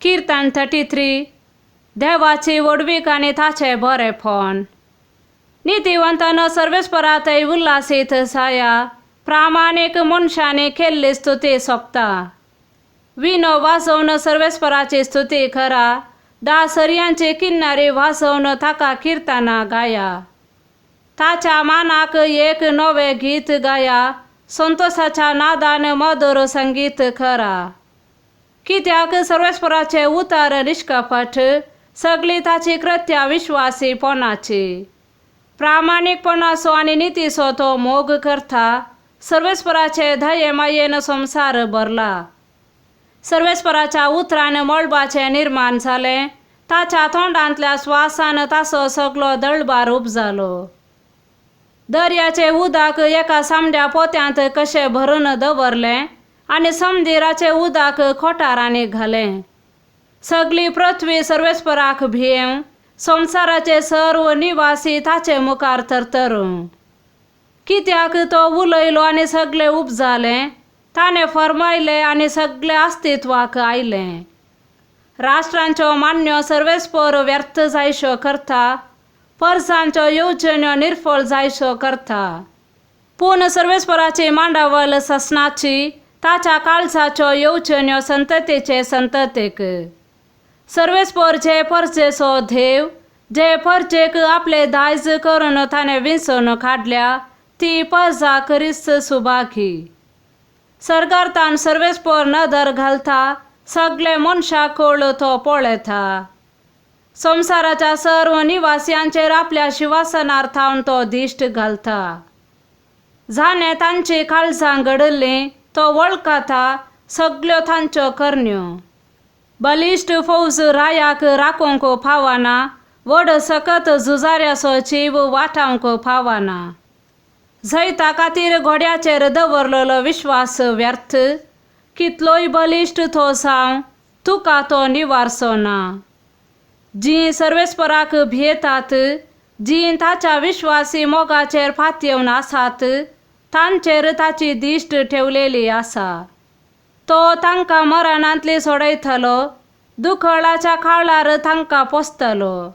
कीर्तन 33 देवाची वडवीक आनी ताचे बरेपण. नीतिवंतान सर्वेस्परातय उल्हासीत साया, प्रामाणिक मनशाने केल्ली स्तुती सोंपता. विनो वाजोवन सर्वेस्पराची स्तुती करा, दासर्यांची किन्नारी वाजोवन ताका कीर्तना गाया. ताच्या मानाक एक नवे गीत गाया, संतोषाच्या नादान मधुर संगीत करा. कित्याक सर्वेस्पराचे उतार निष्कपट, सगळी ताची कृत्या विश्वासीपणाची. प्रामाणिकपणाचो आनी नितीचो तो मोग करता, सर्वेस्पराचे दये मायेन संसार भरला. सर्वेस्पराच्या उतरान मळबाचे निर्माण जाले, ताच्या तोंडांतल्या श्वासान ताचो सगळो दळबार उपजालो. दर्याचे उदक एका सामड्या पोत्यांत कशे भरून दवरले आनी समुद्राचे उदक खोटारांनी घालें. सगळी पृथ्वी सर्वेस्पराक भियेव, संसाराचे सर्व निवासी ताचे मुखार तरतरू. कित्याक तो उलयलो आनी सगळे उपजाले, ताणे फर्मायले आनी सगळे अस्तित्वाक आयले. राष्ट्रांच्यो मान्यो सर्वेस्पर व्यर्थ जायश्यो करता, परसांच्यो येवजण्यो निर्फळ जायश्यो करता. पूण सर्वेस्पराची मांडावळ ससनाची, ताच्या काळजाच्यो येवजण्यो संततेचे संततेक. सर्वेस्पर जे परजेचो देव, जे परजेक आपले दायज करून ताणे विंचून काडल्या, ती परजा करीस सुभागी. सर्गार्थान सर्वेस्पर नदर घालता, सगळे मनशाकुळ तो पळयता. संसाराच्या सर्व निवासियांचेर आपल्या शिवासनार्थावन तो दिश्ट घालता. जाणे तांची काळजां घडल्लीं तो वळखता सगळ्यो तांच्यो करण्यो. बलिश्ट फौज रायाक राखोंक फावना, व्हड सकत झुजाऱ्याचो जीव वाटावंक फावना. जैता खातीर घोड्याचेर दवरलेलो विश्वास व्यर्थ, कितलोय बलिश्ट तो जावं, तुका तो निवारचो ना. जीं सर्वेस्पराक भियेतात, जीं ताच्या विश्वासी मोगाचेर फातयेवन आसात, तांचेर ताची दिश्ट ठेवलेली आसा. तो तांकां मरणांतली सोडयतलो, दुखळाच्या काळार तांकां पोसतलो.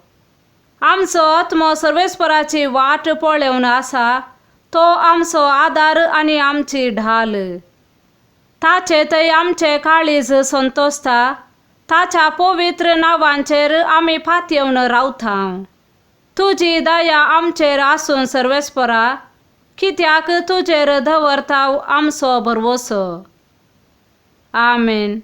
आमचो आत्मो सर्वेस्पराची वाट पळोवन आसा, तो आमचो आदार आनी आमची ढाल. ताचे थंय आमचे काळीज संतोसता, ताच्या पवित्र नांवांचेर आमी फातयेवन रावता. तुजी दया आमचेर आसूं सर्वेस्परा, कित्याक तुजेर दवरता आमचो भरवोसो. आमेन.